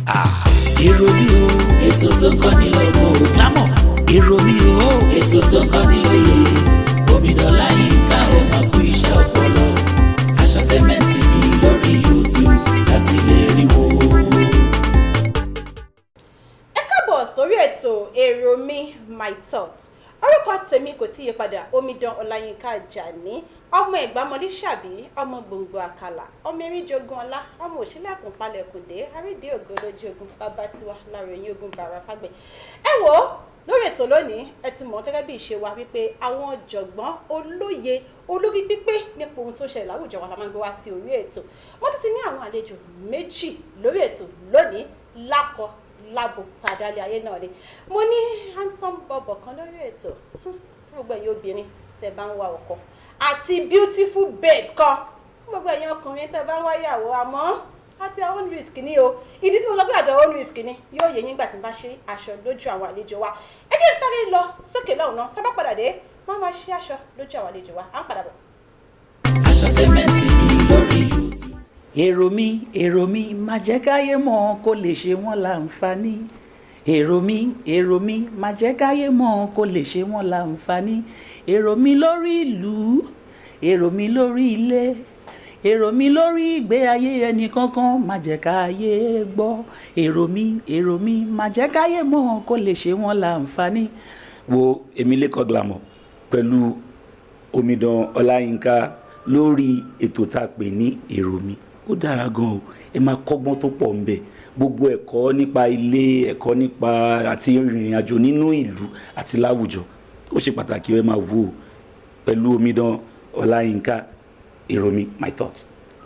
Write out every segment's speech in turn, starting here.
èrò mi o ètò tó kọ́ ni lọ́gbọ́n o lámọ̀ èrò mi o ètò tó kọ́ ni lóye Omidan Ọláyínká ẹ máa kú iṣẹ́ ọpọlọ Aṣọ̀tẹ́mẹ̀ TV lórí YouTube láti lè rí wo. Ẹ káàbọ̀ sórí ètò èrò mi my thought orúkọ tèmi kò tí yí padà Omidan Ọláyínká Àjàní ọmọ Ẹ̀gbámọdé ṣàbí ọmọ gbòǹgbò àkàlà ọmọ eríjogun ọlá ọmọ òṣìlẹ̀kùn palẹ̀kùndé àrídìí ògo lójú ogun bàbá tiwa láròyìn ogun bàrà fágbẹ̀. Ẹ wò ó lórí ètò lónìí ẹ ti mọ̀ gẹ́gẹ́ bí ìṣe wa wípé àwọn ọ̀jọ̀gbọ́n olóye olórí pípé nípa ohun tó ṣẹlẹ̀ láwùjọ wa la máa ń gbé wá sí orí ètò. Wọ́n ti ní àwọn àlejò méjì lórí ètò lónìí lákọ lábo tàdálẹ̀ ayé náà ni mo ní handsome bọ̀bọ̀ kan lórí ètò gbogbo ẹ̀yin obìnrin tẹ́ bá ń wá ọkọ àti beautiful babe kan gbogbo ẹ̀yin ọkùnrin tẹ́ bá ń wá ìyàwó àmọ́ àti our own risk ni o ìdí tí mo sọ pé àti our own risk ni yóò yé yín gbà tí n bá ṣe aṣọ lójú àwọn àlejò wa ẹ jẹ́ sáré lọ sókè lọ́hùn náà tá bá padà dé wọ́n máa ṣe aṣọ lójú àwọn àlejò wa à ń padà bọ̀. Aṣọ̀tẹ́mẹ̀ TV lórí YouTube. èrò mi má jẹ́ káyé mọ̀ kó lè ṣe wọ́n láǹfààní èrò mi má jẹ́ káyé mọ̀ kó lè ṣe wọ́n láǹfààní èrò mi lórí ìlú èrò mi lórí ilé èrò mi lórí ìgbé ayé ẹnì kankan má jẹ́ káyé gbọ́ èrò mi má jẹ́ káyé mọ̀ kó lè ṣe wọ́n láǹfààní. Wo èmi Lékan Glamour pẹ̀lú Omidan Ọláyínká lórí ètò tá a pè ní èrò mi ó dára gan o ẹ máa kọ́gbọ́n tó pọ̀ ńbẹ̀ gbogbo ẹ̀kọ́ nípa ilé ẹ̀kọ́ nípa àti ìrìn àjò nínú ìlú àti láwùjọ ó ṣe pàtàkì ẹ máa wò ó pẹ̀lú Omidan Ọláyínká èrò mi my thought.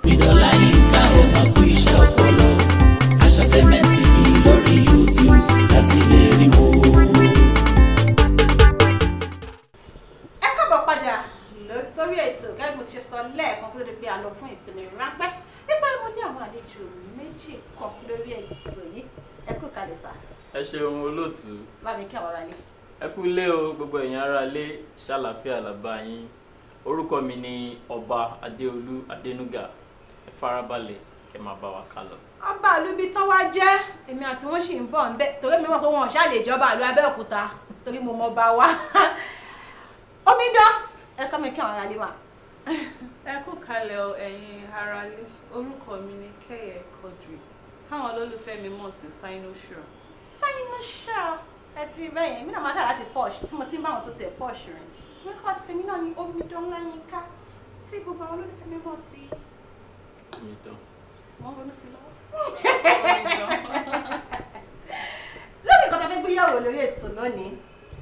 Omidan Ọláyínká ẹ máa kú iṣẹ́ ọpọlọ Aṣọ̀tẹ́mẹ̀ TV lórí YouTube láti lè rí wo. Ẹ káàbọ̀ padà sórí ètò gẹ́gẹ́ bí mo ti ṣe sọ lẹ́ẹ̀kan kó tó di pé a lọ fún ìsinmi ráńpẹ́ nígbà mo ní àwọn àlejò méjì kan lórí ètò yìí ẹ kú kalẹ̀ sá. Ẹ ṣeun olóòtú. Bá mi kí àwọn ará ilé. Ẹ kú ilé o gbogbo èèyàn ará ilé ṣàlàáfíà làbá yín orúkọ mi ni Ọba Adéolú Adénúgà ẹ farabalẹ̀ kẹ́ máa bá wa ká lọ. Ọba àlùbí tó wá jẹ́ èmi àti wọ́n sì ń bọ̀ ń bẹ́ torí mi mọ̀ pé wọn ò ṣáà lè jọba àlù Abẹ́òkúta torí mo mọ̀ bá wa. Omidan ẹ kọ́ mi kí àwọn ará ilé wa. Ẹ kú kalẹ̀ o ẹ̀yin aráalé orúkọ mi ni Kẹ́yẹ Quadri táwọn olólùfẹ́ mi mọ̀ sí Sinosure. Sinosure ẹ ti bẹ́yẹn mi náà máa ṣáà láti posh tí mo ti ń bá àwọn tó tiẹ̀ posh rìn nípa tèmi náà ni Omidan Ọláyínká tí gbogbo àwọn olólùfẹ́ mi mọ̀ sí. Omidan. Wọ́n ronú sí lọ́wọ́. Lórí nǹkan tá a fẹ́ gbéyàwó lórí ètò lónìí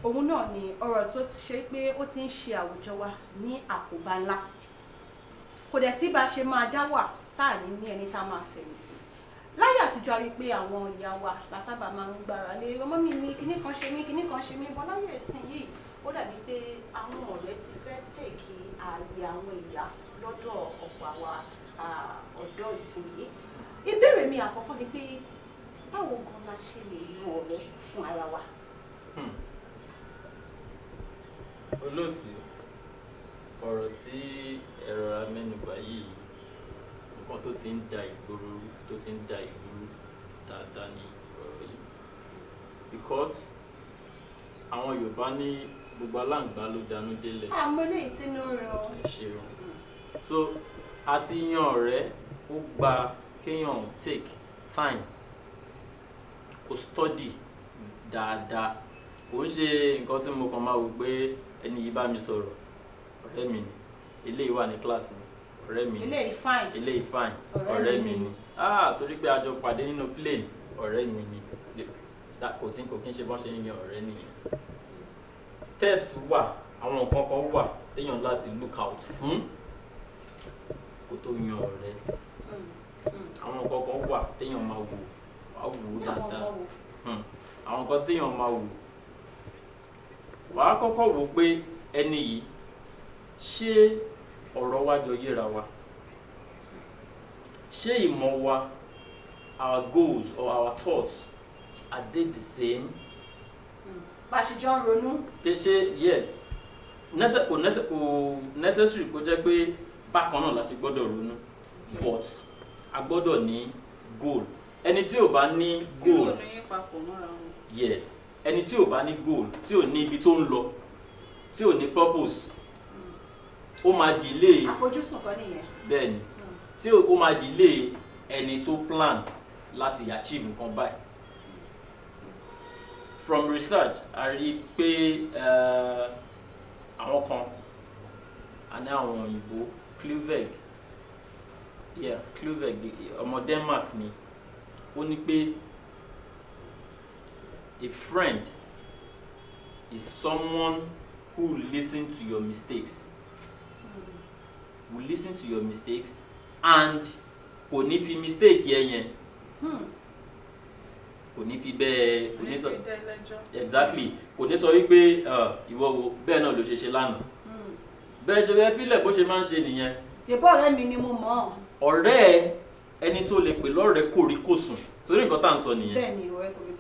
òun náà ni ọ̀rọ̀ tó ti ṣe pé ó ti ń ṣe àwùjọ wa ní àkóbá ńlá kò dẹ̀ sí bá a ṣe máa dá wà tá à ní ní ẹni tá a máa fẹ̀yìntì láyé àtijọ́ a rí pé àwọn ìyá wa la sábà máa ń gbára lé ọmọ mi ní kinní kan ṣe mí bọ́ láyé ìsìn yìí ó dàbí pé àwọn ọ̀rẹ́ ti fẹ́ tèkì ààyè àwọn ìyá lọ́dọ̀ ọ̀pọ̀ àwa ọ̀dọ́ ìsìn yìí. Ìbéèrè mi àkọ́kọ́ ni pé báwo gan la ṣe lè lo ọ̀rẹ́ fún ara wa. Olóòtú ọ̀rọ̀ tí ẹ̀rọ amẹ́nubà yìí nǹkan tó ti ń da ìgboro tó ti ń da ìlú dáadáa ní ọ̀rọ̀ yìí because àwọn Yorùbá ní gbogbo aláǹgbá ló danú délẹ̀. Àmọ́ eléyìí tí inú rẹ̀ ọ́. Ẹ ṣeun so àti yan ọ̀rẹ́ ó gba kéèyàn take time kó study dáadáa kò ń ṣe nǹkan tí mo kàn máa wò pé ẹni yìí bá mi sọ̀rọ̀ ọ̀rẹ́ mi ni eléyìí wà ní kíláàsì mi ọ̀rẹ́ mi ni eléyìí fine ọ̀rẹ́ mi ni torí pé a jọ pàdé nínú plane ọ̀rẹ́ mi ni kò kí n ṣe bọ́n ṣe ń yan ọ̀rẹ́ nìyẹn steps wà àwọn nǹkan kan wà téèyàn láti look out fún kó tó yan ọ̀rẹ́ àwọn nǹkan kan wà téèyàn máa wò dáadáa àwọn nǹkan téèyàn máa wò wàá kọ́kọ́ wò pé ẹni yìí ṣé ọ̀rọ̀ wa jọ yéra wa ṣé ìmọ̀ wa our goals or our thoughts are they the same. Bá a ṣe jọ ń ronú. ṣe yes kò necessary kó jẹ́ pé bákan náà la ṣe gbọ́dọ̀ ronú but a gbọ́dọ̀ ní goal ẹni tí ò bá ní goal Kí ló ní papọ̀ mọ́ra wọn? yes ẹni tí ò bá ní goal tí ò ní ibi tó ń lọ tí ò ní purpose ó máa delay àfojúsùn kan nìyẹn. bẹ́ẹ̀ ni tí ó máa delay ẹni tó plan láti achieve nǹkan báyìí. From research a rí i pé àwọn kan àní àwọn òyìnbó Kluveg ọmọ Denmark ni ó ní pé a friend is someone who will listen to your mistakes and kò ní fi mistake yẹn kò ní fi bẹ́ẹ̀ kò ní sọ exactly kò ní sọ wípé ìwọ wo bẹ́ẹ̀ náà ló ṣe lánàá bẹ́ẹ̀ ṣe fẹ́ fílẹ̀ bó ṣe máa ń ṣe nìyẹn. ìbọn ọ̀rẹ́ mi ni mo mọ̀. ọ̀rẹ́ ẹni tó lè pè lọ́rẹ̀ẹ́ kòríkòsùn torí nǹkan tá à ń sọ nìyẹn. bẹ́ẹ̀ ni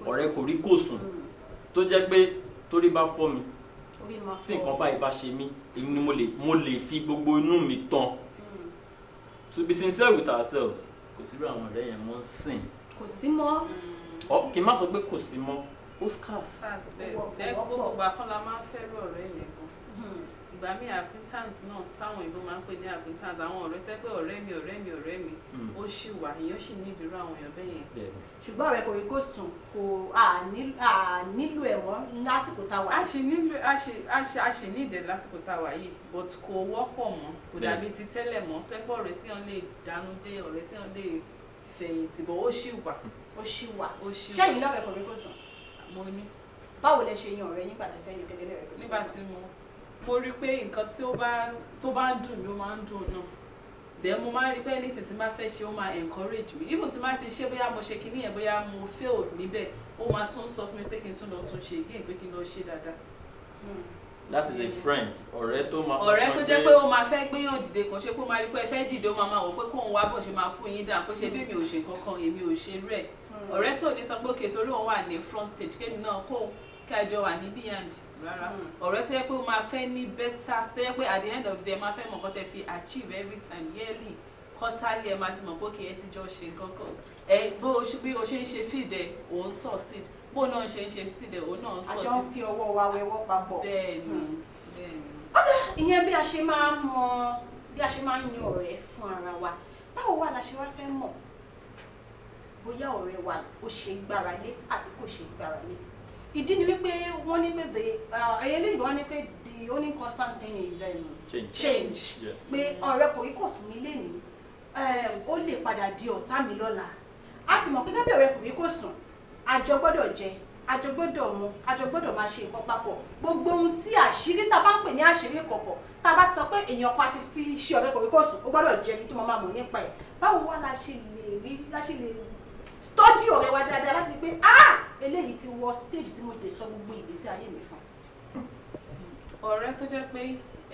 ọ̀rẹ́ kòríkòsùn tó jẹ́ pé torí bá fọ́ mi tí nǹkan báyìí bá ṣe mí èmi ni mo lè fi gbogbo inú mi tán. To be sincere with ourselves kò sí irú àwọn ọ̀rẹ́ yẹn mọ́ ń sìn. kò sí mọ́. kì í má sọ pé kò sí mọ́ ó scarce. gbogbo ìgbà kan la máa ń fẹ́ràn ọ̀rẹ́ yẹn gan. ìgbà míì acquaintance náà táwọn ìbò máa ń pè ní acquaintance àwọn ọ̀rẹ́ tẹ́ pé ọ̀rẹ́ mi ó ṣì wà èèyàn sì ní ìdúró àwọn èèyàn bẹ́ẹ̀ yẹn. ṣùgbọ́n ọ̀rẹ́ kòríkòsùn kò nílò ẹ̀wọ̀n lásìkò táwa. a ṣì ní ìdẹ lásìkò táwa yìí but kò wọ́pọ̀ mọ́ kò dàbí ti tẹ́lẹ̀ mọ́ tẹ́pọ̀ ọ̀rẹ́ tí wọ́n lè dánú dé ọ̀rẹ́ tí wọ́n lè fẹ̀yìntì bọ̀ ó ṣì wà. ṣẹ́yìn lọ́rẹ́ kòríkòsùn. mo ní. báwo lẹ ṣe yan ọ̀rẹ́ yín gbàtẹ́ fẹ́ yan gẹ́gẹ́ lẹ́rẹ́ kòríkòsùn. nígbà tí mo rí pé nǹkan tí tó bá ń dùn ló máa ń dùn náà then mo máa ń rí pé anything tí máa fẹ́ ṣe ó máa encourage me even tí máa ti ṣe bóyá mo ṣe kinní yẹn bóyá mo fail níbẹ̀ ó máa tún sọ fún mi pé kí n tún lọ tún ṣe again pé kí n lọ ṣe dáadáa. That is a friend ọ̀rẹ́ tó máa sọ fún ọ̀rẹ́ tó jẹ́ pé ó máa fẹ́ gbéyàn dìde kan ṣe pé ó máa rí pé ẹ fẹ́ dìde ó máa wò pé kóun wá bọ̀ ṣe máa kú yín dáa pé ṣe bí mi ò ṣe kankan èmi ò ṣe rẹ̀ ọ̀rẹ́ tó ní sọ pé òkè torí òun wà ní front stage kémi náà kóun kí a jọ wà ní behind rárá ọ̀rẹ́ tó yẹ pé ó máa fẹ́ ní better tó yẹ pé at the end of the day máa fẹ́ mọ̀ kọ́ tẹ́ fi achieve every time yearly quarterly ẹ máa ti mọ̀ pé kí ẹ ti jọ ṣe kankan bí o ṣe ń ṣe fìdẹ òun succeed bó náà ṣe ń ṣe fìdẹ òun náà succeed. àjọ ń fi ọwọ́ wa wẹwọ́ papọ̀. bẹ́ẹ̀ni. ìyẹn bí a ṣe máa ń yan ọ̀rẹ́ fún ara wa báwo wà la ṣe wá fẹ́ mọ̀ bóyá ọ̀rẹ́ wa ó ṣe gbára lé àbí kò ṣe gbára lé. ìdí ni wípé wọ́n ní pé ẹ̀yẹ lè gbọ́ ní pé the only constant thing is change pé ọ̀rẹ́ kòríkòsùn mi lè ní ó lè padà di ọ̀tá mi lọ́la a ti mọ̀ pé lábẹ́ ọ̀rẹ́ kòríkòsùn àjọ gbọ́dọ̀ jẹ àjọ gbọ́dọ̀ mu àjọ gbọ́dọ̀ máa ṣe nǹkan papọ̀ gbogbo ohun tí àṣírí tá a bá ń pè ní àṣírí kọ̀kọ̀ tá a bá ti sọ pé èèyàn kan ti fi ṣe ọ̀rẹ́ kòríkòsùn ó gbọ́dọ̀ jẹ ní tó máa mọ̀ nípa ẹ̀ báwo wá la ṣe lè tọ́jú ọ̀rẹ́ wa dáadáa láti pé eléyìí ti wọ stage tí mo lè sọ gbogbo ìgbésí ayé mi fún. ọ̀rẹ́ tó jẹ́ pé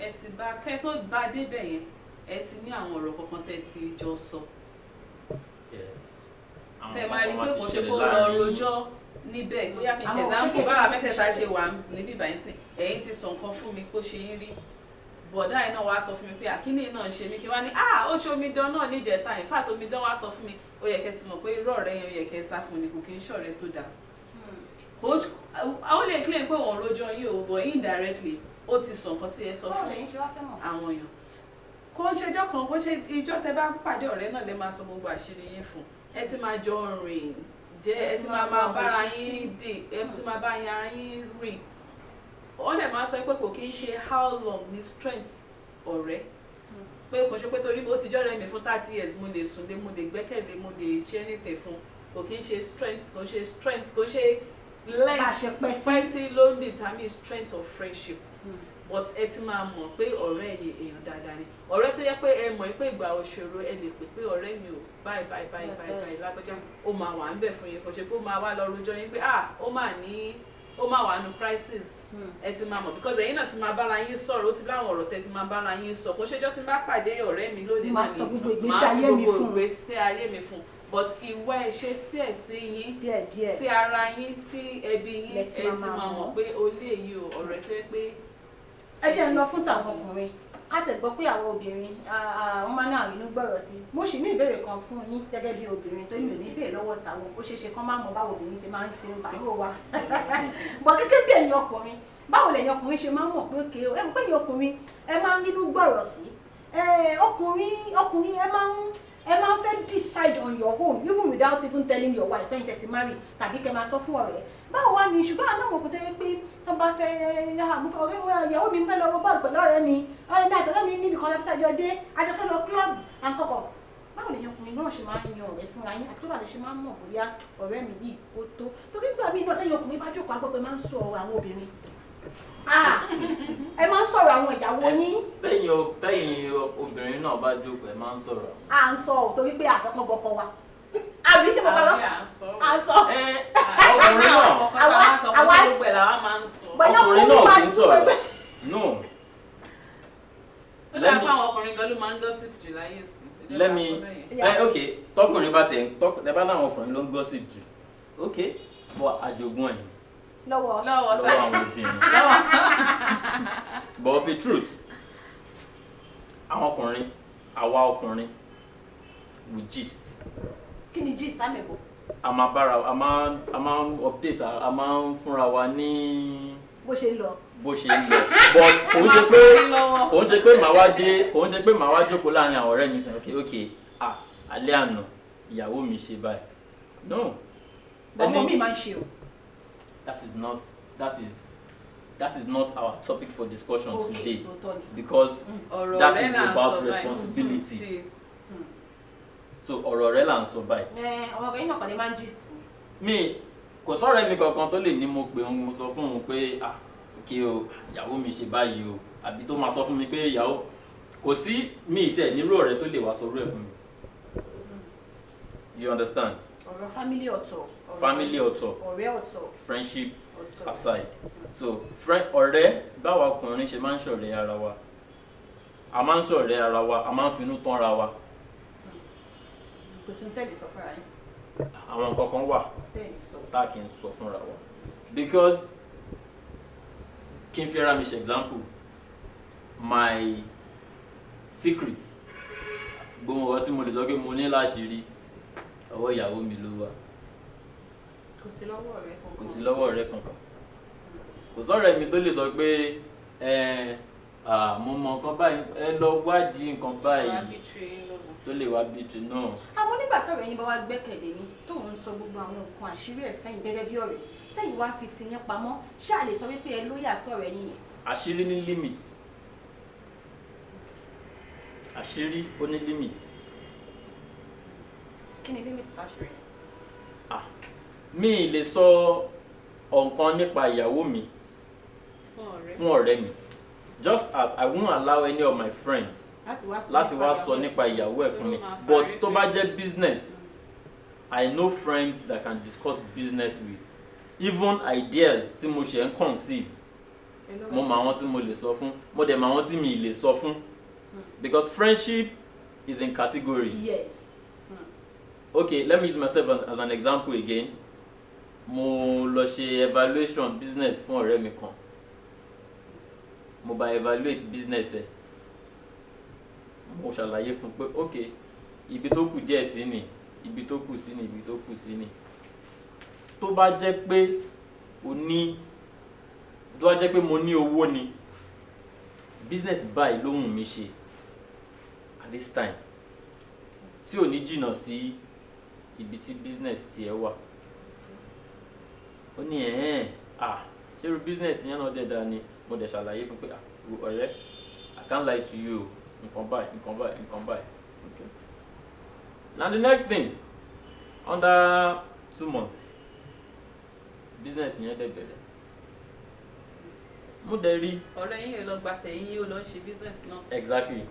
ẹ ti bá kẹ́ tó bá débẹ̀ yẹn ẹ ti ní àwọn ọ̀rọ̀ kankan tẹ́ ti jọ sọ. tẹ máa rí pé kò ṣe kó lọ rojọ́ níbẹ̀ bóyá kì í ṣe example báwa mẹ́tẹ̀ẹ̀ta ṣe wà níbí báyìí sìn ẹ̀yin ti sọ nǹkan fún mi kó ṣe yín rí bọ̀dá yìí náà wá sọ fún mi pé àkíní náà ń ṣe mí kí wá ní ó ṣe omidan náà níjẹta in fact omidan wá sọ fún mi ó yẹ kẹ́ ti mọ̀ pé irú ọ̀rẹ́ yẹn ó yẹ kẹ́ sá fún ni kò kí ń ṣọ̀rẹ́ tó dáa. àwọn lè claim pé wọ́n rojọ́ yìí o but indirectly ó ti sọ nǹkan tí ẹ sọ fún àwọn èèyàn. kò ń ṣejọ́ kan kó ṣe ìjọ́ tẹ bá pàdé ọ̀rẹ́ náà lè máa sọ gbogbo àṣírí yín fún ẹ ti máa jọ rìn jẹ́ ẹ ti máa bára yín dì ẹ ti máa bá ara yín rìn wọ́n lè máa sọ pé kò kí ń ṣe how long ni strength ọ̀rẹ́ pé kò ṣe pé torí bó ti jọ́rẹ́ mi fún 30 years mo lè súnlé mo lè gbẹ́kẹ̀lé mo lè ṣe anything fún kò kí ń ṣe strength kò ṣe length pẹ́sí ló ń determine strength of friendship but ẹ ti máa mọ̀ pé ọ̀rẹ́ yìí èèyàn dáadáa ni ọ̀rẹ́ tó yẹ pé ẹ mọ̀ pé ìgbà òṣèré ẹ lè pè pé ọ̀rẹ́ mi ò báyìí lágbájá ó máa wà ń bẹ̀ fún yín kò ṣe pé ó máa wá lọ rojọ́ yín pé ó máa wà nù crisis ẹ ti máa mọ̀ because ẹ̀yin náà ti máa bára yín sọ̀rọ̀ ó ti láwọn ọ̀rọ̀ tẹ́ ti máa bára yín sọ kó ṣẹjọ́ tí n bá pàdé ọ̀rẹ́ mi lónìí náà ni máa fi gbogbo ìgbésí ayé mi fún but ìwà ẹ̀ṣẹ̀ sí ẹ̀ sí yín sí ara yín sí ẹbí yín ẹ ti máa mọ̀ pé ó lè yí o ọ̀rẹ́ tó yẹ pé ẹ jẹ́ ń lọ fún tàwọn ọkùnrin ká tẹ̀ gbọ́ pé àwọn obìnrin wọ́n máa ń náà inú gbọ́rọ̀ sí. Mo sì ní ìbéèrè kan fún yín gẹ́gẹ́ bí obìnrin tó ní ò ní ìbéèrè lọ́wọ́ tàwọn ó ṣeé ṣe kán má mọ báwo obìnrin ti máa ń ṣe ìbáwò wa. Bọ̀ gẹ́gẹ́ bí ẹ̀yin ọkùnrin báwo lẹ̀yin ọkùnrin ṣe máa ń mọ̀ pé òkè ẹ mọ̀ pé ẹ̀yin ọkùnrin ẹ máa ń nínú gbọ́rọ̀ sí. Ọkùnrin ẹ máa ń fẹ́ decide on your own even without even telling your wife ẹ̀yin tẹ́ ti marry tàbí kẹ́ máa sọ fún ọ̀rẹ́. Báwo wá ni ṣùgbọ́n àwọn ọmọ òkúta yẹn pé tó bá fẹ́ ọ̀rẹ́ ìyàwó mi ń fẹ́ lọ wọ bọ́ọ̀lù pẹ̀lú ọ̀rẹ́ mi ọ̀rẹ́ mi àtọ̀rẹ́ mi níbi kan láti ṣàjọ dé àjọ fẹ́ lọ club and couples. Báwo lè yan ọkùnrin náà ṣe máa ń yan ọ̀rẹ́ fúnra yín àti pé báwo lè ṣe máa ń mọ̀ bóyá ọ̀rẹ́ mi yìí ó tó torí nígbà míì náà tẹ́yìn ọkùnrin bá jókòó agbọ́pẹ́ máa ń sọ ọ̀rọ̀ àwọn obìnrin ẹ máa ń sọ̀rọ̀ àwọn ìyàwó yín. tẹ́yìn obìnrin náà bá jókòó ẹ máa ń sọ̀rọ̀. À ń sọ ò torí pé àkọ́kọ́ bọ́kọ wa àbí ṣe mo bá lọ à ń sọ. ọkùnrin náà ọkùnrin náà kì í sọ̀rọ̀ no. lẹ́mi àwọn ọkùnrin gan ló máa ń gossip jù láyé sí. lẹ́mi ok tọkùnrin bá tiẹ̀ tẹ́bá náà ọkùnrin ló ń gossip jù ok bọ́ àjogún ẹ̀ lọ́wọ́ àwọn obìnrin but of a truth àwa ọkùnrin we gist. Kí ni gist àmẹ́bọ̀? a máa ń update a máa ń fúnra wa ní bó ṣe ń lọ but òun ṣe pé màá wá jókòó láàrin àwọn ọ̀rẹ́ mi sẹ́yìn ok alẹ́ àná ìyàwó mi ṣe báyìí no. ọmọ mi máa ń ṣe o. That is not our topic for discussion today because that is about responsibility. So ọ̀rọ̀ rẹ̀ là ń sọ báyìí. ọmọ ọkùnrin náà kàn ní máa ń gist. mi kò sọ̀rọ̀ ẹ̀mí kankan tó lè ní mo pé mo sọ fún un pé kí o ìyàwó mi ṣe báyìí o àbí tó máa sọ fún mi pé ìyàwó kò sí mi tiẹ̀ nírú ọ̀rẹ́ tó lè wá sọ orú ẹ̀ fún mi. You understand? ọ̀rọ̀ family ọ̀tọ̀. ọ̀rẹ́ ọ̀tọ̀. friendship aside. So ọ̀rẹ́ báwa ọkùnrin ṣe máa ń ṣọ̀rẹ́ ara wa a máa ń ṣọ̀rẹ́ ara wa a máa ń finú tán ara wa. Kò sí tẹ́lẹ̀ sọ fúnra yín. Àwọn nǹkan kan wà tá a kì í sọ fúnra wa because kí n fi ara mi ṣe example my secret gbogbo ọ̀rọ̀ tí mo lè sọ pé mo ní láṣìírí ọwọ́ ìyàwó mi ló wà. Kò sí lọ́wọ́ ọ̀rẹ́ kankan. Kò sí lọ́wọ́ ọ̀rẹ́ kankan. Kò sọ̀rọ̀ mi tó lè sọ pé mo mọ nǹkan báyìí ẹ lọ wádìí nǹkan báyìí tó lè wá bìtì náà. Àwọn nígbà tọ̀rẹ́ yín bá wá gbẹ́kẹ̀lé yín tóun ń sọ gbogbo àwọn nǹkan àṣírí ẹ̀ fẹ́yìn gẹ́gẹ́ bí ọ̀rẹ́ tẹ́yìn wá fi tiyín pamọ́ ṣáà lè sọ wípé ẹ lóyà sí ọ̀rẹ́ yín yẹn. Àṣírí ní limit. Àṣírí ó ní limit. Kí ni limit àṣírí? Mi lè sọ nǹkan nípa ìyàwó mi fún ọ̀rẹ́ mi just as I won't allow any of my friends láti wá sọ nípa ìyàwó ẹ̀ fún mi but tó bá jẹ́ business I know friends that can discuss business with even ideas tí mo ṣe ń conceive mo mọ àwọn tí mo lè sọ fún mo dẹ̀ mọ àwọn tí mi lè sọ fún because friendship is in categories. Yes. Okay, let me use myself as an example again. Mo lọ ṣe evaluation business fún ọ̀rẹ́ mi kan mo bá evaluate business ẹ̀ mo ṣàlàyé fún pé ok ibi tó kù díẹ̀ sí ni ibi tó kù sí ni ibi tó kù sí ni tó bá jẹ́ pé mo ní owó ni business báyìí ló wù mí ṣe at this time tí ò ní jìnnà sí ibi tí business tiẹ̀ wà ó ní ṣé irú business yẹn náà dẹ̀ dáa ni mo dẹ̀ ṣàlàyé fún pé ọ̀rẹ́ I can't lie to you nǹkan báyìí okay. Now the next thing under 2 months business yẹn dẹ̀ bẹ̀rẹ̀ mo dẹ̀ rí. ọ̀rẹ́ yín yóò lọ gba tẹ̀yìn yóò lọ ṣe business náà. Exactly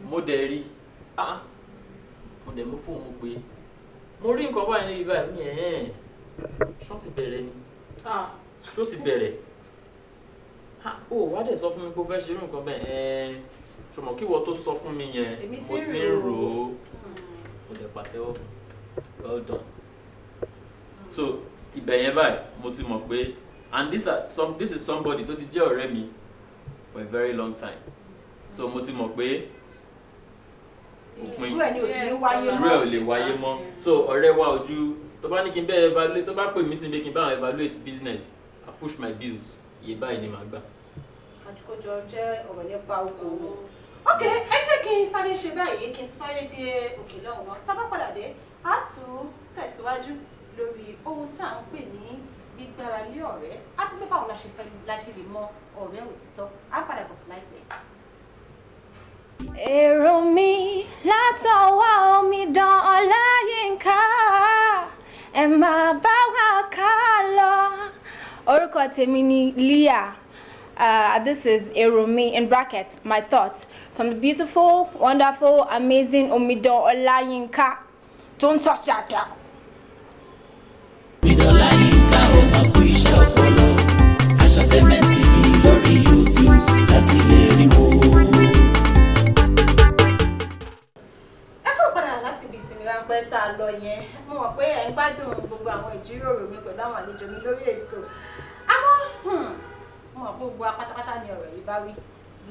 mo dẹ̀ rí mo dẹ̀ mú fóònù pé mo rí nǹkan báyìí ní ibà ní ṣó ti bẹ̀rẹ̀ ni ṣó ti bẹ̀rẹ̀ ó wá dẹ̀ sọ fún mi pé ó fẹ́ ṣe irú nǹkan bẹ́ẹ̀ ṣùgbọ́n kí wọ́n tó sọ fún mi yẹn mo ti ń rò ó mo dẹ̀ pàtẹ́wọ́ well done so ibẹ̀ yẹn báyìí mo ti mọ̀ pé and this is somebody tó ti jẹ́ ọ̀rẹ́ mi for a very long time so mo ti mọ̀ pé òpin irú ẹ̀ ni ò ti ní wáyé irú ẹ̀ ò lè wáyé mọ́ so ọ̀rẹ́ wa ojú tó bá ní kí n bẹ́ẹ̀ evaluate tó bá pè mí sí pé kí n bá àwọn evaluate business I push my bills iye báyìí ni màá gbà. àjùkọjọ jẹ́ ọ̀rọ̀ nípa okòwò. ok ẹ jẹ́ kí n sáré ṣe báyìí kí n sáré dé òkè lọ́hùn náà tá a bá padà dé a tún tẹ̀síwájú lórí ohun tá à ń pè ní gbígbára lé ọ̀rẹ́ àti pé báwo la ṣe lè mọ ọ̀rẹ́ òtítọ́ á padà bọ̀ láìpẹ́. èrò mi látọwọ́ Omidan Ọláyínká ẹ máa bá wa ká lọ. Orúkọ tèmi ni Leah. This is èrò mi in brackets my thoughts from the beautiful, wonderful, amazing Omidan Ọláyínká. Don't touch that down. Omidan Ọláyínká ẹ máa kú iṣẹ́ ọpọlọ Entertainment TV lórí YouTube láti lè rí wo. ẹ kọ́ padà láti ibi ìsinmi ráńpẹ́ tá a lọ yẹn mo mọ̀ pé ẹ̀ ń gbádùn gbogbo àwọn ìjíròrò mi pẹ̀lú àwọn àlejò mi lórí ètò àmọ́ mo mọ̀ pé gbogbo apátápátá ni ọ̀rọ̀ yìí bá wí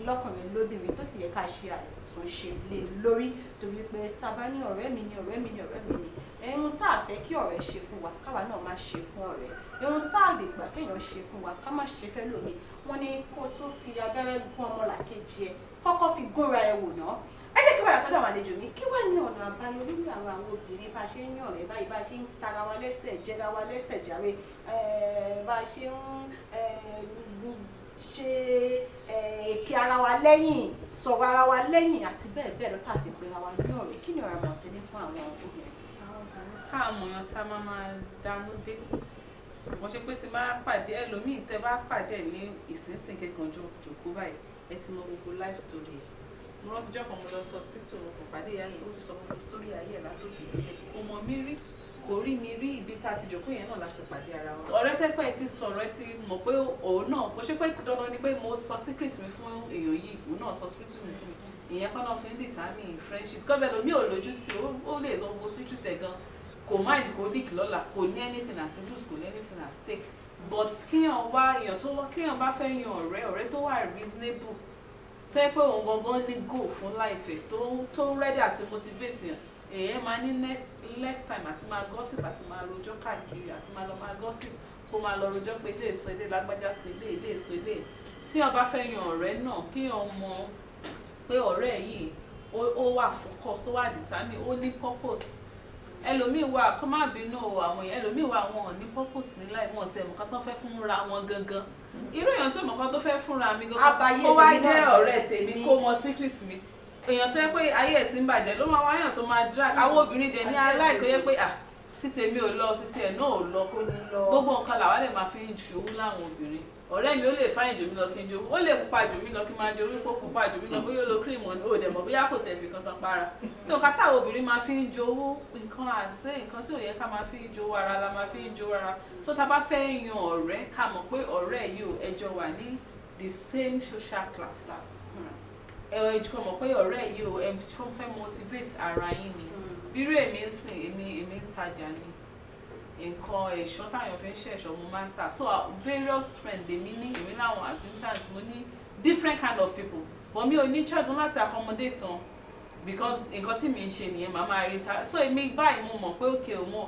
lọ́kùnrin lóbìnrin tó sì yẹ ká ṣe àtúnṣe lé lórí torí pé tá a bá ní ọ̀rẹ́ mi ni ọ̀rẹ́ mi ni ọ̀rẹ́ mi ni ohun tá a fẹ́ kí ọ̀rẹ́ ṣe fún wa káwa náà má ṣe fún ọ̀rẹ́ ohun tá a lè gbà kéèyàn ṣe fún wa ká má ṣe fẹ́ lómi wọ́n ní kó tó fi abẹ́rẹ́ gún ọmọlàkejì ẹ kọ́kọ́ fi gúnra ẹ wò náà ẹ jẹ́ kí wọ́n àṣọ́dọ̀ àwọn àlejò mi kí wọ́n ní ọ̀nà àbáyọ lórí àwọn obìnrin bá ṣe ń yàn rẹ̀ báyìí bá ṣe ń tara wa lẹ́sẹ̀ jẹra wa lẹ́sẹ̀ jàre bá ṣe ń ṣe èké ara wa lẹ́yìn sọ̀rọ̀ ara wa lẹ́yìn àti bẹ́ẹ̀ bẹ́ẹ̀ lọ tá a sì pe ara wa ní ọ̀rẹ́ kí ni ọ̀rọ̀ àmọ̀ tẹ́lẹ̀ fún àwọn obìnrin. káàmù yan tá a máa dánú dé wọ́n ṣe pé tí bá pàdé ẹlòmíì tẹ́ bá pàdé ní ìsinsìn kẹ́kàn jòkó báyìí ẹ ti mọ gbogbo life story ẹ̀ mo rántí jọ́ kan mo lọ sọ hospital mo kàn pàdé ìyá yẹn ó ti sọ gbogbo story ayé ẹ̀ látòkè kò mọ̀ mí rí kò rí mi rí ibi tá a ti jòkó yẹn náà láti pàdé ara wa. ọ̀rẹ́ tẹ́pẹ́ ti sọ̀rọ̀ ẹ ti mọ̀ pé òun náà kò ṣe pé dandan ni pé mo sọ secret mi fún èèyàn yìí òun náà sọ secret mi fún mi ìyẹn kọ́ náà fi ń dìtánì friendship gọ́bẹ̀ lómi ò lójú tí ó lè sọ gbogbo secret ẹ̀ gan kò mind kò leak lọ́la kò ní anything at lose kò ní anything at stake but kéèyàn wá èèyàn tó wá kéèyàn bá fẹ́ yan ọ̀rẹ́ tó wà reasonable tó yẹ pé òun gangan ní goal fún life ẹ̀ tó ready àti motivate yàn èèyàn máa ní less time àti máa gossip àti máa rojọ́ káàkiri àti máa lọ máa gossip kó máa lọ rojọ́ pé ilé èso ilé lágbájá sí ilé èso ilé tí wọ́n bá fẹ́ yan ọ̀rẹ́ náà kéèyàn mọ̀ pé ọ̀rẹ́ yìí ó wà focus tó wà determine ó ní purpose ẹlòmíì wà kọ́ má bínú àwọn èèyàn ẹlòmíì wà wọn ò ní purpose ní láì wọn tẹ̀ mọ̀ká tó fẹ́ fúnra wọn gangan irú èèyàn tó mọ̀ká tó fẹ́ fúnra mi gangan kó wá jẹ́ ọ̀rẹ́ tèmi kó mọ secret mi èèyàn tó yẹ pé ayé ẹ̀ ti ń bàjẹ́ ló máa wáyàn tó máa drag àwọn obìnrin dẹ̀ ní aláìkó yẹ pé títí èmi ò lọ títí ẹ̀ náà ò lọ gbogbo nǹkan làwa lè máa fi ń ṣòwò láwọn obìnrin ọ̀rẹ́ mi ó lè fáyìn jù mí lọ kí n jowó ó lè pupa jù mí lọ kí n máa jowó kó pupa jù mí lọ bóyá ó lo cream ọ̀nà ó dẹ̀ mọ̀ bóyá kò tẹ̀ fi kankan para tí nǹkan táwọn obìnrin máa fi ń jowó nǹkan àṣẹ nǹkan tí ò yẹ ká máa fi ń jowó ara la máa fi ń jowó ara tó ta bá fẹ́ yan ọ̀rẹ́ ká mọ̀ pé ọ̀rẹ́ yìí ò ẹjọ́ wà ní the same social class ẹ̀rọ ìjọ mọ̀ pé ọ̀rẹ́ yìí ò ẹjọ́ fẹ́ motivate ara yín ni bírú èmi ń sìn èmi ń tajà ni nǹkan ẹ̀ṣọ́ táyọ̀ fi ń ṣẹ̀ṣọ́ mo máa ń tà so various friends èmi ní èmi láwọn acquaintance mo ní different kind of people but mi ò ní choice láti accommodate wọn because nǹkan tí mi ń ṣe nìyẹn màá máa rí ta so èmi báyìí mo mọ̀ pé òkè o mọ̀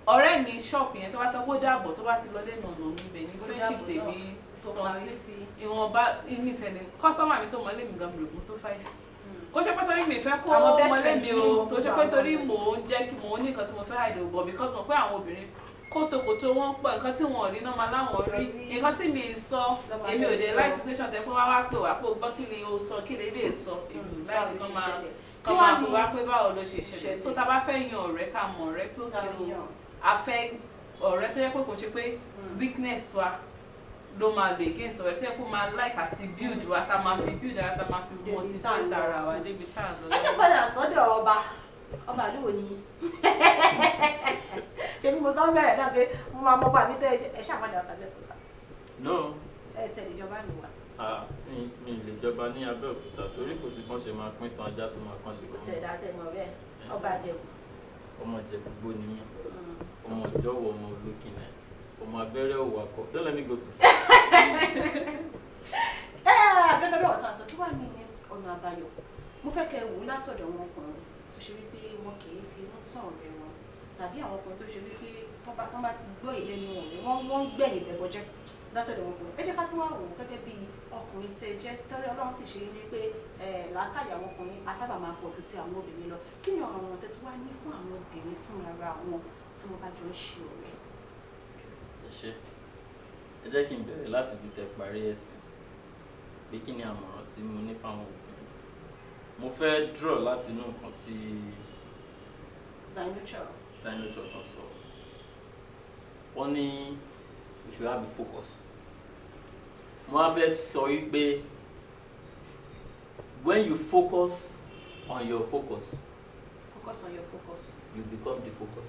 ọ̀rẹ́ mi ṣọ́ọ̀pù yẹn tó bá sọ pé ó dàbọ̀ tó bá ti lọ lẹ́nu ọ̀nà mi bẹ̀ ní friendship tèmi tán sí ìwọ̀nba ní tẹ̀lé customer mi tó mọ lé mi gan mi ò tó 5 kó ṣe pé torí mi fẹ́ kó ọmọlé mi o tó ṣe pé torí mò ń jẹ́ kí mò ń ní nǹkan tí mo fẹ́ hide bọ̀ because mo pé àwọn obìnrin kótókótó wọn pọ̀ nǹkan tí wọn ò rí náà máa láwọn rí nǹkan tí mi sọ èmi ò dé láì situation tẹ pé wá pè wá pé o gbọ́ kí ni o sọ kí ni ilé sọ èmi láì ní kán máa pè wá pé báwo ló ṣe ṣẹlẹ̀ tó ta bá fẹ́ yan ọ̀rẹ́ ká mọ̀ ọ̀rẹ́ tó kí o afẹ́ ọ̀rẹ́ tó yẹ pé kò ṣe pé weakness wa ló máa lè gé ìsọ̀rọ̀ tí ẹ kó máa like àti build wa tá máa fi build ara tá máa fi motivate ara wa débi tá à ń lọ. ẹ ṣe padà sọ́dọ̀ ọba àdúgbò ni ṣe bí mo sọ bẹ̀rẹ̀ náà pé mo máa mọ́ bá mi tẹ́ ẹ ṣàpadà ọ̀sàgbẹ́ sọ̀tà. no. ẹ tẹ̀lé ìjọba mi wá. mi lè jọba ní Abẹ́òkúta torí kò sí kán ṣe máa pín tán ajá tó máa kán lè. kò tẹ̀ dá tẹ̀ mọ́ bẹ́ẹ̀ ọba Ìjẹ̀bú. ọmọ Ìjẹ̀bú gbó ni mí ọmọ ìjọ́wọ́ ọmọ olókìnà ọmọ abẹ́rẹ́ òwò akọ don't let me go to. gẹ́gẹ́ bí lórí ọ̀tá àṣọ kí wàá ní ọ̀nà àbáyọ mo fẹ́ kẹ́ wò látọ̀dọ̀ wọn ọkùnrin tó ṣe wípé wọn kì í fi inú tàn ọ̀rẹ́ wọn tàbí àwọn ọkùnrin tó ṣe wípé tán bá ti gbọ́ ìlé ni wọ́n ń gbẹ̀yìn bẹ̀bọ̀jẹ́ látọ̀dọ̀ wọn ọkùnrin ẹ jẹ́ ká tún wá wò ó gẹ́gẹ́ bí ọkùnrin tẹ jẹ́ tẹ́lẹ̀ ọlọ́run sì ṣe ní pé làákàyè àwọn ọkùnrin asábà máa pọ̀ ju ti àwọn obìnrin lọ kí ni ọ̀rọ̀ wọn tẹ́tí wá ní fún àwọn obìnrin fún ara wọn tí wọ́n bá jọ ń ṣe ọ̀rẹ́. ẹ jẹ́ kí n bẹ̀rẹ̀ láti fi tẹ parí ẹ̀sìn pé kí ni àmọ̀ràn tí mo ní fáwọn obìnrin mo fẹ́ draw láti inú nǹkan tí Sinucho kan sọ wọ́n ní we should have a focus mo á bẹ sọ wípé when you focus on your focus you become the focus.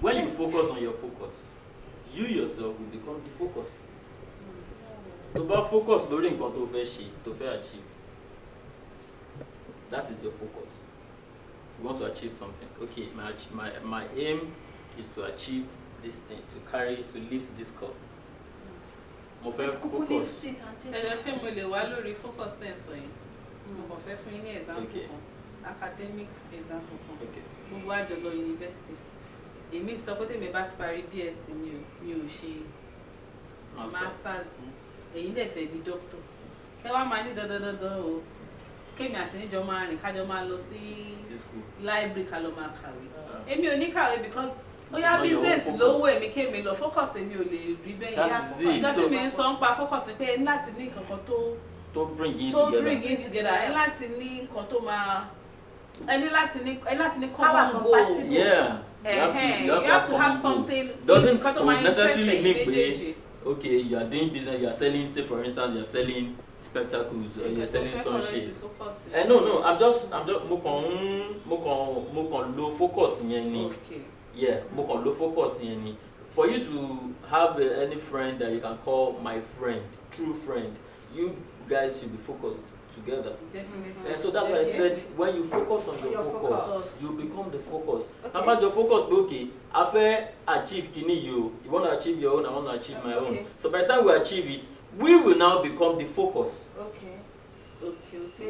When you focus on your focus you yourself will become the focus. tó bá focus lórí nǹkan tó fẹ́ ṣe tó fẹ́ achieve that is your focus. You want to achieve something. Okay, my aim is to achieve this thing, to lift this cup. Mo fẹ́ focus. Ẹ̀jọ̀ ṣé mo lè wá lórí focus ten sọ yẹn? Mo kàn fẹ́ fún yín ní example kan, academic example kan. Gbogbo àjọlọ university. Èmi sọ pé tèmi bá ti parí BSc mi ò ṣe masters. Èyí dẹ̀ fẹ́ di doctor. Ẹ wá máa ní dandan o. Kémi àti níjọ máa rìn kájọ máa lọ sí library ká lọ máa kàwé. Èmi ò ní kàwé because bóyá business lówó èmi kémi lọ focus èmi ò lè rí bẹ́ẹ̀ yẹn. Ìjọ tí mi ń sọ ń pa focus ni pé ẹ ní láti ní nǹkan tó bring in together. Ẹ ní láti ní nǹkan tó máa ẹ ní láti ní common goal. Yeah. You have to have something. Doesn't necessarily mean pé okay you are doing business, you are selling, say for instance you are selling spectacles or you're selling sunshades. No, I'm just mo kàn lo focus yẹn ni. Yeah, mo kàn lo focus yẹn ni. For you to have any friend that you can call my friend, true friend, you guys should be focused together. Definitely. And so that's why I said when you focus on your focus, you become the focus. How about your focus? Okay, I fẹ́ achieve kini you want to achieve your own, I want to achieve my own. So by the time we achieve it, we will now become the focus. Okay. So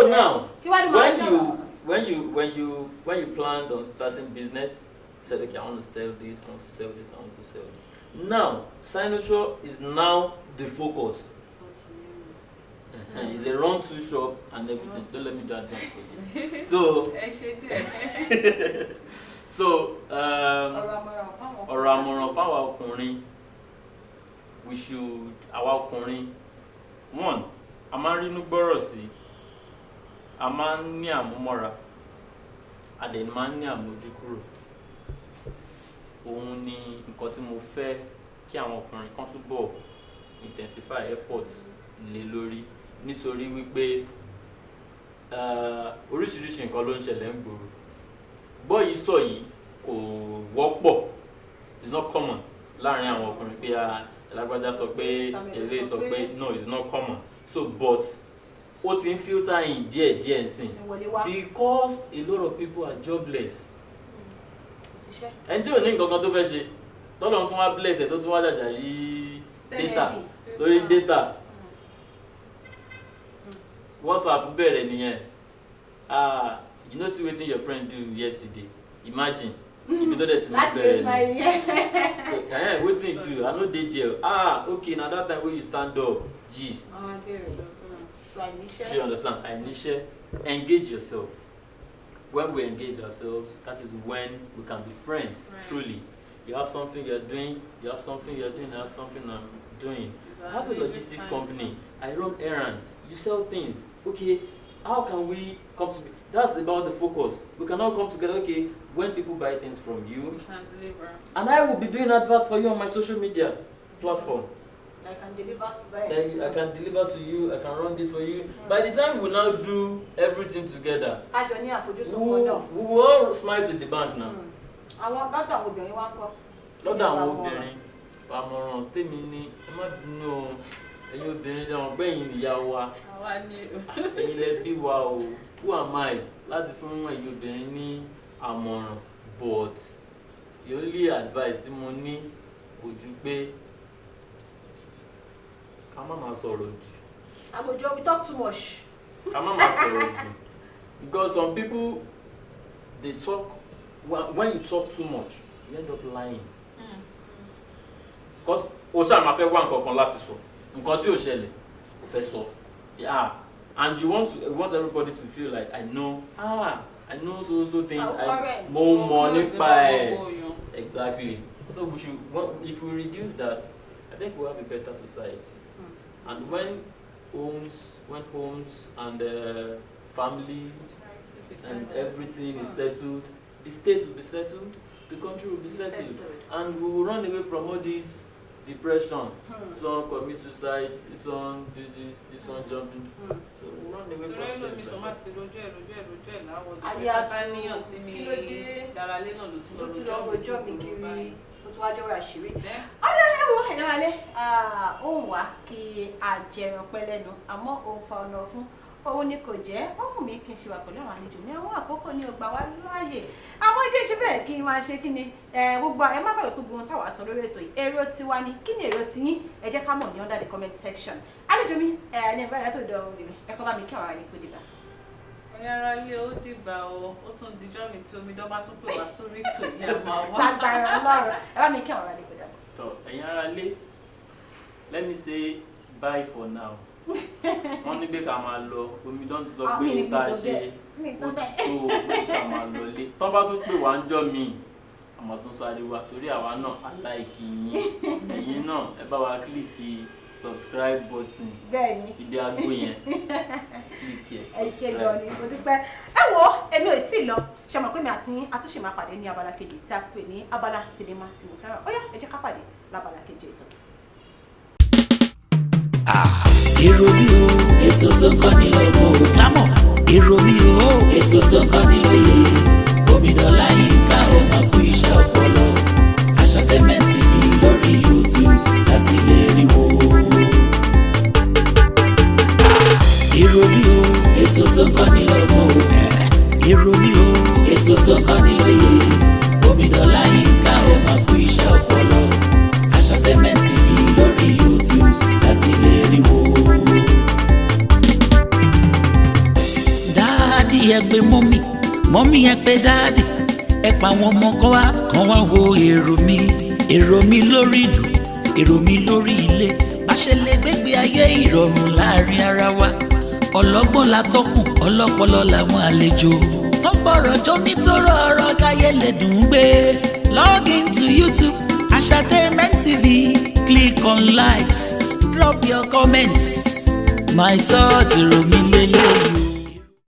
now, when you planned on starting business, you said, okay, I want to sell this, I want to sell this, I want to sell this. Now, Sinucho is now the focus. It's a run-to shop and everything. Don't let me do that for you. So, ọ̀rọ̀ àmọ̀ràn fáwọn ọkùnrin, we should, àwa ọkùnrin, one, a máa ń rínú gbọ́rọ̀ sí, a máa ń ní àmúmọ́ra, a dẹ̀ máa ń ní àmójú kúrò. Òun ni nǹkan tí mo fẹ́ kí àwọn ọkùnrin kan túbọ̀ intensify effort lé lórí nítorí wípé oríṣiríṣi nǹkan ló ń ṣẹlẹ̀ ń gbòòrò. Bọ́ yìí sọ yìí kò wọ́pọ̀, it's not common láàrin àwọn ọkùnrin pé alágbájá sọ pé èrè sọ pé no, it's not common. So but ó ti ń filter in díẹ̀ nsìn because a lot of people are jobless. Ẹni tí ò ní nǹkan kan tó fẹ́ ṣe tọ́lọ́ tún wá bless ẹ̀ tó tún wá jàjà rí data lórí data. WhatsApp bẹ̀rẹ̀ nìyẹn. You know see wetin your friend do yesterday? Imagine. Ibi tó dẹ̀ ti ní bẹ̀rẹ̀ ni. Wetin you do? I no dey there. Okay, na that time wey you stand up gist. You understand? Anisha, engage yourself. When we engage ourselves, that is when we can be friends, truly. You have something you're doing, I have something I'm doing. I have a logistics company. I run errands. You sell things. Okay, how can we come to? That's about the focus. We can all come together. Okay, when people buy things from you, we can deliver. And I will be doing adverts for you on my social media platform. I can deliver I can deliver to you. I can run this for you. By the time we now do everything together, we will all smile to the bank now. Lọ́dọ̀ àwọn obìnrin, àmọ̀ràn tèmi ni ẹ má bínú o, ẹ̀yin obìnrin jẹ́ wọn gbẹ̀yìn ìyá wa, ẹ̀yin lẹ bí wa o, who am I láti fún ẹ̀yin obìnrin ní àmọ̀ràn, but the only advice tí mo ní kò ju pé ká má máa sọ̀rọ̀ jù. Àgbòjọ we talk too much. Ká má máa sọ̀rọ̀ jù. Because some people they talk when you talk too much you end up lying. Because o ṣáà máa fẹ́ wá nǹkan kan láti sọ nǹkan tí ò ṣẹlẹ̀ o fẹ́ sọ yeah and you want everybody to feel like I know so thing mo mọ̀ nípa ẹ̀ exactly so we should if we reduce that I think we'll have a better society and when homes and family and everything is settled the state will be settled the country will be settled and we will run away from all these depression. This one commit suicide, this one do this one jumping. So we run away from this. Ohun wa kí a jẹran pẹ́ lẹ́nu àmọ́ òun fa ọ̀nà fún òun ni kò jẹ́ ohun mi kí n ṣe wà pẹ̀lú àwọn àlejò ní àwọn àkókò ní ọgbà wa láàyè àwọn ìdí ìṣe bẹ́ẹ̀ kí n máa ṣe kí ni gbogbo ẹ má bàbá gbogbo ohun táwa sọ lórí ètò yìí èrò tiwa ni kí ni èrò tiyín ẹ jẹ́ ká mọ̀ ní under the comment section àlejò mi ní ẹgbẹ́ rẹ tó dọ̀ ọ́ mi ẹ kọ́ bá mi kí àwọn àlejò dìgbà. Ọ̀yára ilé ó dìgbà o ó tún dijọ́ mi tí Omidan bá tún pè wá sórí ètò yìí àmọ́ wá. Lágbára Ọlọ́run ẹ bá mi kí àwọn àlejò dìgbà. So ẹ̀yin ará ilé let me say bye for now. Wọ́n ní pé ká máa lọ Omidan ti sọ pé ìta ṣe ó tó pé ká máa lọ lé tọ́ bá tún pè wá ń jọ́ mi àmọ́ tún sáré wa torí àwa náà aláìkí yín ẹ̀yin náà ẹ bá wa kílìkì subscribe button bẹ́ẹ̀ni ibi aago yẹn kílìkì ẹ ṣe lọ ni mo dúpẹ́ ẹ wo èmi ò tí ì lọ ṣe mọ̀ pé mi àti àtúnṣe máa pàdé ní abala kejì tí a pè ní abala sinimá tí mo fẹ́ràn ó yá ẹ jẹ́ ká pàdé lábala kejì ètò. Èrò mi o ètò tó kọ́ ni lọ́gbọ̀n lámọ̀ èrò mi o ètò tó kọ́ ni lóye Omidan Ọláyínká ẹ̀ máa kú iṣẹ́ ọpọlọ Asatainment TV lórí YouTube láti lè rí wo. Èrò mi o ètò tó kọ́ ni lọ́gbọ̀n èrò mi o ètò tó kọ́ ni lóye Omidan Ọláyínká ẹ̀ máa kú iṣẹ́ ọpọlọ Asatainment TV lórí YouTube láti lè rí wo. Dáàdì ẹ pè mọ́mì ẹ pè dáàdì ẹ pa àwọn ọmọ kan wá wo èrò mi lórí ìlú èrò mi lórí ilé bá ṣe lè gbégbé ayé ìrọ̀rùn láàrin ara wa ọlọ́gbọ́n la tọ́kùn ọlọ́pọlọ làwọn àlejò tó fọ̀rọ̀ jọ nítorọ̀ ọ̀rọ̀ káyé lè dùn ún gbé log into YouTube Asatainment TV click on likes drop your comments my thoughts èrò mi lélẹ́yìí.